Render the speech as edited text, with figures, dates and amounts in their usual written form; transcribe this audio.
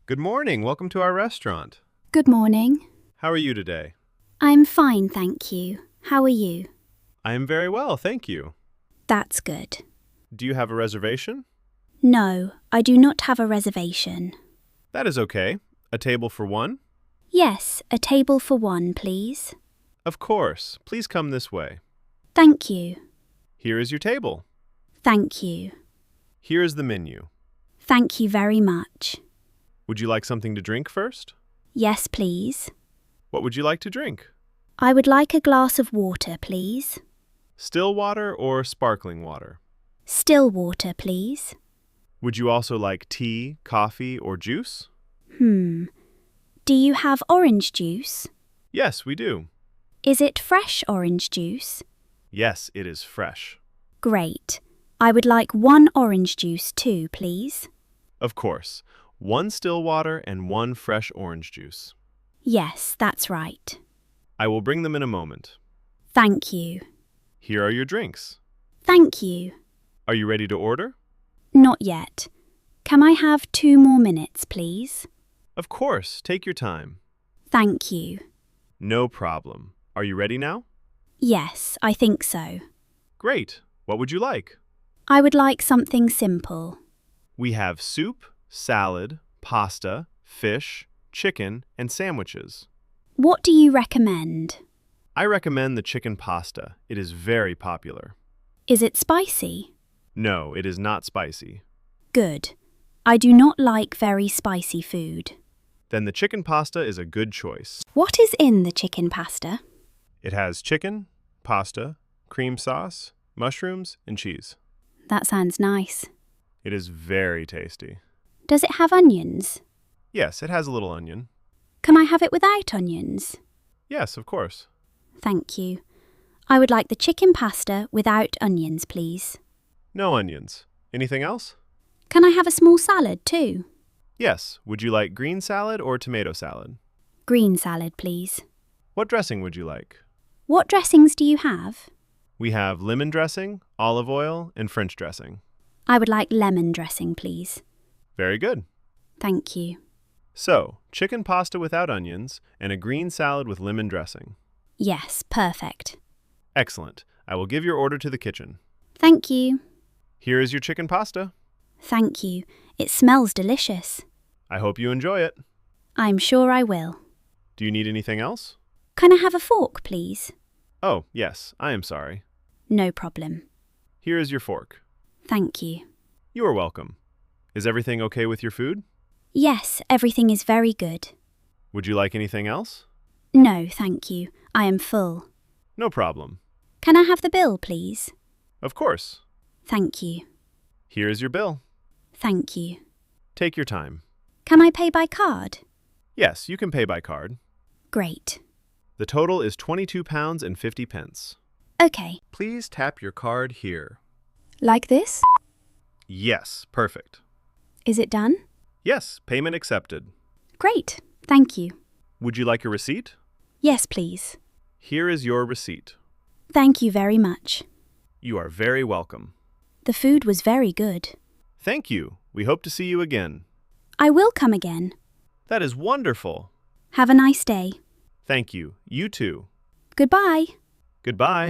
Good morning. Welcome to our restaurant. Good morning. How are you today? I'm fine, thank you. How are you? I am very well, thank you. That's good. Do you have a reservation? No, I do not have a reservation. That is okay. A table for one? Yes, a table for one, please. Of course. Please come this way. Thank you. Here is your table. Thank you. Here is the menu. Thank you very much. Would you like something to drink first? Yes, please. What would you like to drink? I would like a glass of water, please. Still water or sparkling water? Still water, please. Would you also like tea, coffee, or juice? Do you have orange juice? Yes, we do. Is it fresh orange juice? Yes, it is fresh. Great. I would like one orange juice too, please. Of course. One still water and one fresh orange juice. Yes, that's right. I will bring them in a moment. Thank you. Here are your drinks. Thank you. Are you ready to order? Not yet. Can I have 2 more minutes, please? Of course. Take your time. Thank you. No problem. Are you ready now? Yes, I think so. Great. What would you like? I would like something simple. We have soup, salad, pasta, fish, chicken, and sandwiches. What do you recommend? I recommend the chicken pasta. It is very popular. Is it spicy? No, it is not spicy. Good. I do not like very spicy food. Then the chicken pasta is a good choice. What is in the chicken pasta? It has chicken, pasta, cream sauce, mushrooms, and cheese. That sounds nice. It is very tasty. Does it have onions? Yes, it has a little onion. Can I have it without onions? Yes, of course. Thank you. I would like the chicken pasta without onions, please. No onions. Anything else? Can I have a small salad too? Yes. Would you like green salad or tomato salad? Green salad, please. What dressing would you like? What dressings do you have? We have lemon dressing, olive oil, and French dressing. I would like lemon dressing, please. Very good. Thank you. So, chicken pasta without onions and a green salad with lemon dressing. Yes, perfect. Excellent. I will give your order to the kitchen. Thank you. Here is your chicken pasta. Thank you. It smells delicious. I hope you enjoy it. I'm sure I will. Do you need anything else? Can I have a fork, please? Oh, yes. I am sorry. No problem. Here is your fork. Thank you. You are welcome. Is everything okay with your food? Yes, everything is very good. Would you like anything else? No, thank you. I am full. No problem. Can I have the bill, please? Of course. Thank you. Here is your bill. Thank you. Take your time. Can I pay by card? Yes, you can pay by card. Great. The total is £22.50. Okay. Please tap your card here. Like this? Yes, perfect. Is it done? Yes, payment accepted. Great. Thank you. Would you like a receipt? Yes, please. Here is your receipt. Thank you very much. You are very welcome. The food was very good. Thank you. We hope to see you again. I will come again. That is wonderful. Have a nice day. Thank you. You too. Goodbye. Goodbye.